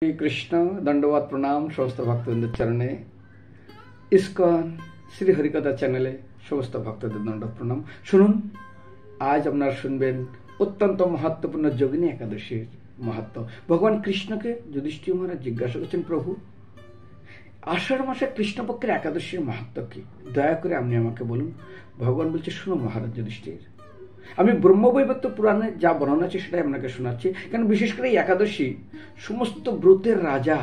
श्री कृष्ण दंडवत प्रणाम समस्त भक्तबृंद चरणे इस्कन श्री हरिकथा चैनेले समस्त भक्तদের दंडवत प्रणाम। শুনুন আজ আপনারা শুনবেন অত্যন্ত महत्वपूर्ण যোগিনী একাদশীর महत्व। भगवान কৃষ্ণকে যুধিষ্ঠির মহারাজ জিজ্ঞাসা করছেন, প্রভু আষাঢ় মাসে কৃষ্ণপক্ষের একাদশীর महत्व কি, দয়া করে আপনি আমাকে বলুন। ভগবান বলছে, শুনো মহারাজ যুধিষ্ঠির, আমি ব্রহ্মবৈবর্ত পুরাণে যা বর্ণনা আছে সেটাই আপনাকে শোনাচ্ছি। কারণ বিশেষ করে এই একাদশী সমস্ত ব্রতের রাজা,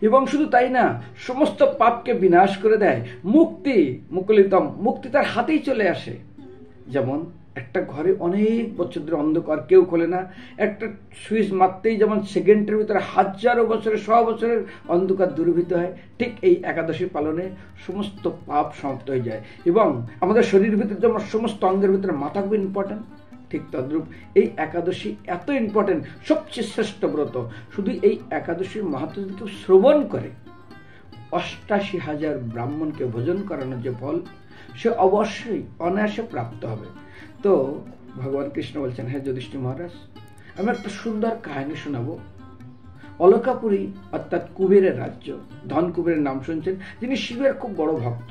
এবং শুধু তাই না, সমস্ত পাপকে বিনাশ করে দেয়। মুক্তি মুকুলিতম, মুক্তি তার হাতেই চলে আসে। যেমন একটা ঘরে অনেক বছর ধরে অন্ধকার, কেউ খোলে না, একটা সুইচ মারতেই যেমন সেকেন্ডের ভিতরে হাজারো বছরের 100 বছরের অন্ধকার দূরীভূত হয়, ঠিক এই একাদশী পালনে সমস্ত পাপ সমাপ্ত হয়ে যায়। এবং আমাদের শরীরের ভিতরে যেমন সমস্ত অঙ্গের ভিতরে মাথা খুব ইম্পর্টেন্ট, ঠিক তদ্রূপ এই একাদশী এত ইম্পর্টেন্ট, সবচেয়ে শ্রেষ্ঠ ব্রত। শুধু এই একাদশীর মাহাত্ম্য যদি কেউ শ্রবণ করে, 88,000 ব্রাহ্মণকে ভোজন করানোর যে ফল, সে অবশ্যই অনায়াসে প্রাপ্ত হবে। তো ভগবান কৃষ্ণ বলছেন, হ্যাঁ যুধিষ্ঠির মহারাজ, আমি একটা সুন্দর কাহিনী শোনাবো। অলকাপুরী অর্থাৎ কুবেরের রাজ্য, ধনকুবেরের নাম শুনছেন, যিনি শিবের খুব বড় ভক্ত।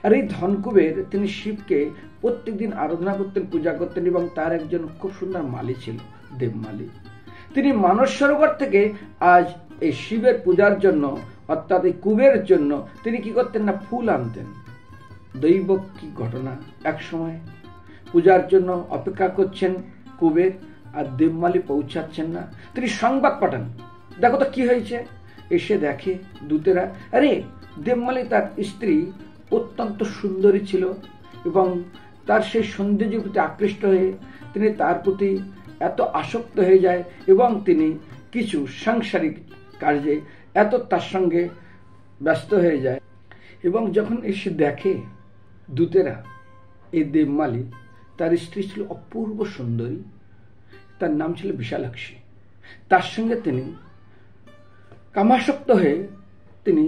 আর এই ধনকুবের তিনি শিবকে প্রত্যেকদিন আরাধনা করতেন, পূজা করতেন, এবং তার একজন খুব সুন্দর মালি ছিল, দেবমালি। তিনি মানস সরোবর থেকে আজ এই শিবের পূজার জন্য অর্থাৎ এই কুবেরের জন্য তিনি কি করতেন না, ফুল আনতেন। দৈব কি ঘটনা, এক সময় পূজার জন্য অপেক্ষা করছেন কুবের, আর দেবমালি পৌঁছাচ্ছেন না। তিনি সংবাদ পাঠান, দেখো তো কি হয়েছে। এসে দেখে দূতেরা, আরে দেবমালি তার স্ত্রী অত্যন্ত সুন্দরী ছিল, এবং তার সেই সৌন্দর্যের প্রতি আকৃষ্ট হয়ে তিনি তার প্রতি এত আসক্ত হয়ে যায়, এবং তিনি কিছু সাংসারিক কার্যে এত তার সঙ্গে ব্যস্ত হয়ে যায়। এবং যখন এসে দেখে দূতেরা, এই দেবমালি তার স্ত্রী ছিল অপূর্ব সুন্দরী, তার নাম ছিল বিশালাক্ষী। তার সঙ্গে তিনি কামাসক্ত হয়ে তিনি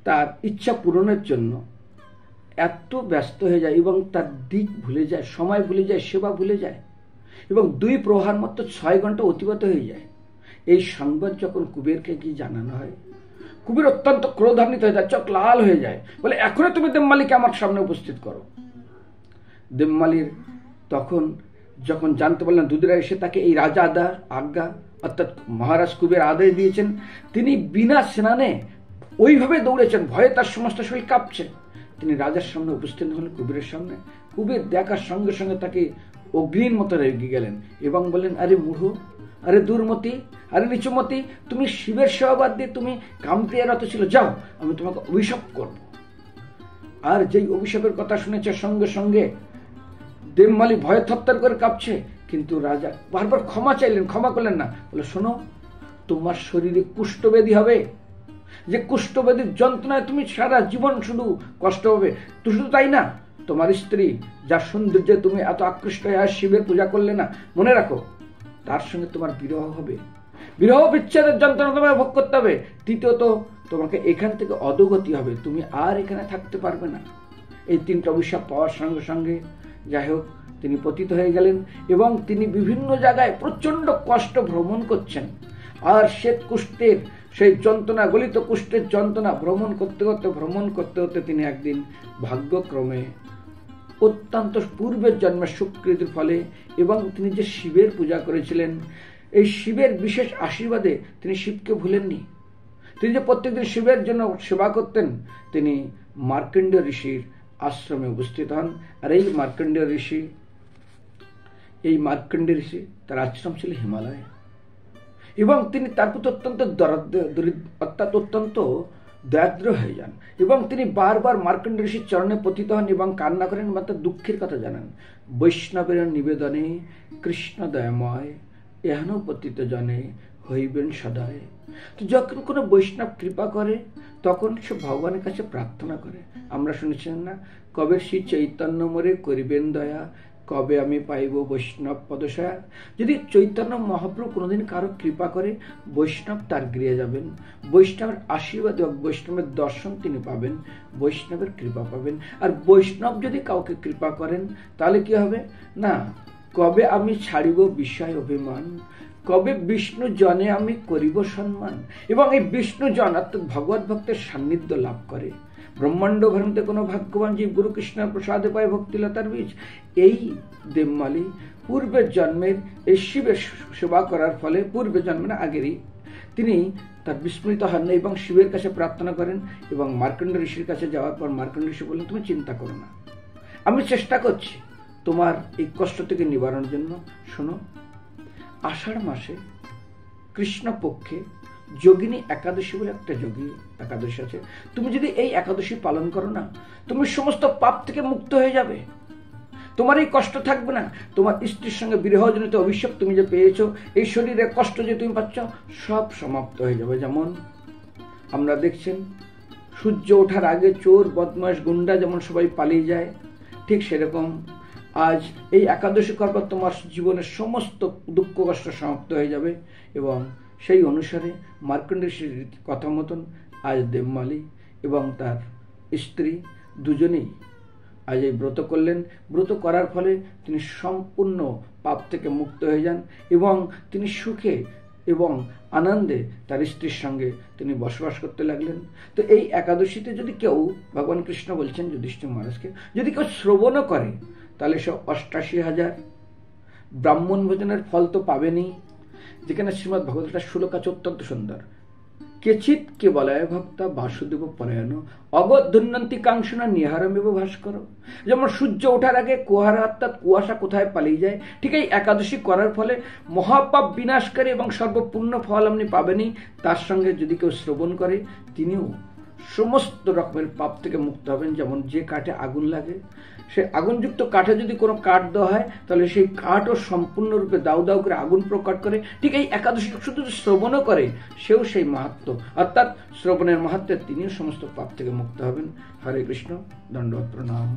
তার ইচ্ছা পূরণের জন্য এত ব্যস্ত হয়ে যায়, এবং তার দিক ভুলে যায়, সময় ভুলে যায়, সেবা ভুলে যায়, এবং 2 প্রহার মাত্র 6 ঘন্টা অতিবাহিত হয়ে যায়। এই সংবাদ যখন কুবেরকে কি জানানো হয়, কুবের অত্যন্ত ক্রোধান্বিত হয়ে যায়, চোখ লাল হয়ে যায়, বলে এখনই তুমি দেবমালিকে আমার সামনে উপস্থিত করো। দেবমালির তখন যখন জানতে পারলেন, দুধরা এসে তাকে এই রাজা আজ্ঞা অর্থাৎ মহারাজ কুবের আদেশ দিয়েছেন, তিনি বিনা স্নানে ওইভাবে দৌড়েছেন, ভয়ে তার সমস্ত শরীর কাঁপছে। তিনি রাজার সামনে উপস্থিত হলেন, কুবেরের সামনে। কুবের দেখার সঙ্গে সঙ্গে তাকে অগ্নির মতো রেগে গেলেন, এবং বললেন, আরে মূঢ়, আরে দুর্মতি, আরে নিচুমতি, তুমি শিবের সেবা বাদ দিয়ে তুমি কামক্রিয়ারত ছিল, যাও, আমি তোমাকে অভিশাপ করব। আর যেই অভিশাপের কথা শুনেছে, সঙ্গে সঙ্গে দেবমালি ভয়ে থরথর করে কাঁপছে। কিন্তু রাজা বারবার ক্ষমা চাইলেন, ক্ষমা করলেন না। বলে, শোনো, তোমার শরীরে কুষ্ঠব্যাধি হবে, যে কুষ্ঠব্যাধির যন্ত্রণায় তুমি সারা জীবন শুধু কষ্ট হবে। তো শুধু তাই না, তোমার স্ত্রী যার সৌন্দর্যে তুমি এত আকৃষ্ট হয়ে আর শিবের পূজা করলে না, মনে রাখো তার সঙ্গে তোমার বিরহ হবে, বিরহ বিচ্ছেদের যন্ত্রণা তোমায় ভোগ করতে হবে। তৃতীয়ত, তোমাকে এখান থেকে অধোগতি হবে, তুমি আর এখানে থাকতে পারবে না। এই 3টা অভিশাপ পাওয়ার সঙ্গে সঙ্গে যাই হোক তিনি পতিত হয়ে গেলেন, এবং তিনি বিভিন্ন জায়গায় প্রচন্ড কষ্ট ভ্রমণ করছেন। আর শ্বেত কুষ্ঠের সেই যন্ত্রণা, গলিত কুষ্ঠের যন্ত্রণা ভ্রমণ করতে হতে তিনি একদিন ভাগ্যক্রমে অত্যন্ত পূর্বের জন্মের সুকৃতির ফলে, এবং তিনি যে শিবের পূজা করেছিলেন, এই শিবের বিশেষ আশীর্বাদে তিনি শিবকে ভুলেননি। তিনি যে প্রত্যেকদিন শিবের জন্য সেবা করতেন, তিনি মার্কণ্ডেয় ঋষির আশ্রমে উপস্থিত হন। আর এই মার্কণ্ডেয় ঋষি তার আশ্রম ছিল হিমালয়ে, এবং তিনি তার প্রতি অত্যন্ত অত্যন্ত দরিদ্র হয়ে যান, এবং তিনি বারবার মার্কণ্ড ঋষির চরণে পতিত হন এবং কান্না করেন, মাত্র দুঃখের কথা জানান। বৈষ্ণবের নিবেদনে কৃষ্ণ দয়াময়, এহেন পতিত জনে হইবেন সদয়। তো যখন কোনো বৈষ্ণব কৃপা করে, তখন সে ভগবানের কাছে প্রার্থনা করে। আমরা শুনেছিলেন না, কবে শ্রী চৈতন্য মোরে করিবেন দয়া, কবে আমি পাইব বৈষ্ণব পদশয়া। যদি চৈতন্য মহাপ্রভু কোনোদিন কারো কৃপা করে, বৈষ্ণব তার গৃহে যাবেন, বৈষ্ণবের আশীর্বাদ এবং বৈষ্ণবের দর্শন তিনি পাবেন, বৈষ্ণবের কৃপা পাবেন। আর বৈষ্ণব যদি কাউকে কৃপা করেন, তাহলে কি হবে না, কবে আমি ছাড়িব বিষয় অভিমান, কবে বিষ্ণু জনে আমি করিব সম্মান। এবং এই বিষ্ণু জন অর্থাৎ ভগবত ভক্তের সান্নিধ্য লাভ করে। ব্রহ্মাণ্ড ভ্রান্তে কোনো ভাগ্যবান জীব গুরু কৃষ্ণের প্রসাদে পায় ভক্তিলতার বীজ। এই দেবমালী পূর্বের জন্মের এই শিবের সেবা করার ফলে, পূর্বের জন্মের আগেরই তিনি তার বিস্মৃত হন না এবং শিবের কাছে প্রার্থনা করেন। এবং মার্কণ্ড ঋষির কাছে যাওয়ার পর মার্কণ্ড ঋষি বললেন, তুমি চিন্তা করো না, আমি চেষ্টা করছি তোমার এই কষ্ট থেকে নিবারণের জন্য। শোনো, আষাঢ় মাসে কৃষ্ণপক্ষে যোগিনী একাদশী বলে একটা যোগী একাদশী আছে। তুমি যদি এই একাদশী পালন করো না, তুমি সমস্ত পাপ থেকে মুক্ত হয়ে যাবে, তোমার এই কষ্ট থাকবে না। তোমার স্ত্রীর সঙ্গে বিরহজনিত অভিশাপ তুমি যে পেয়েছো, এই শরীরে কষ্ট যে তুমি পাচ্ছ, সব সমাপ্ত হয়ে যাবে। যেমন আমরা দেখছেন সূর্য ওঠার আগে চোর বদমাশ গুন্ডা যেমন সবাই পালিয়ে যায়, ঠিক সেরকম আজ এই একাদশী করার পর তোমার জীবনের সমস্ত দুঃখ কষ্ট সমাপ্ত হয়ে যাবে। এবং সেই অনুসারে মার্কণ্ড ঋষির কথা মতন আজ দেবমালী এবং তার স্ত্রী দুজনেই আজ এই ব্রত করলেন। ব্রত করার ফলে তিনি সম্পূর্ণ পাপ থেকে মুক্ত হয়ে যান এবং তিনি সুখে এবং আনন্দে তার স্ত্রীর সঙ্গে তিনি বসবাস করতে লাগলেন। তো এই একাদশীতে যদি কেউ, ভগবান কৃষ্ণ বলছেন যুধিষ্ঠির মহারাজকে, যদি কেউ শ্রবণও করে তাহলে সে 88,000 ব্রাহ্মণ ভোজনের ফল তো পাবেনি। যেখানে শ্রীমদ্ ভগবদ্গীতার শ্লোক আছে অত্যন্ত সুন্দর, কেচিৎ কেবলায় ভক্তা বাসুদেব পরায়ণ অগধুন্নন্তি কাঙ্ক্ষনা নিহারমেব ভাস্কর। যেমন সূর্য ওঠার আগে কুয়ারা অর্থাৎ কুয়াশা কোথায় পালিয়ে যায়, ঠিক এই একাদশী করার ফলে মহাপাপ বিনাশকারী এবং সর্বপূর্ণ ফল আপনি পাবেনই। তার সঙ্গে যদি কেউ শ্রবণ করে, তিনিও সমস্ত রকমের পাপ থেকে মুক্ত হবেন। যেমন যে কাঠে আগুন লাগে, সে আগুনযুক্ত কাঠে যদি কোনো কাঠ দেওয়া হয়, তাহলে সেই কাঠও সম্পূর্ণরূপে দাউ দাউ করে আগুন প্রকট করে। ঠিক এই একাদশী শুধু শ্রবণও করে, সেও সেই মাহাত্ম্য অর্থাৎ শ্রবণের মাহাত্ম্যে তিনিও সমস্ত পাপ থেকে মুক্ত হবেন। হরে কৃষ্ণ, দণ্ডবত প্রণাম।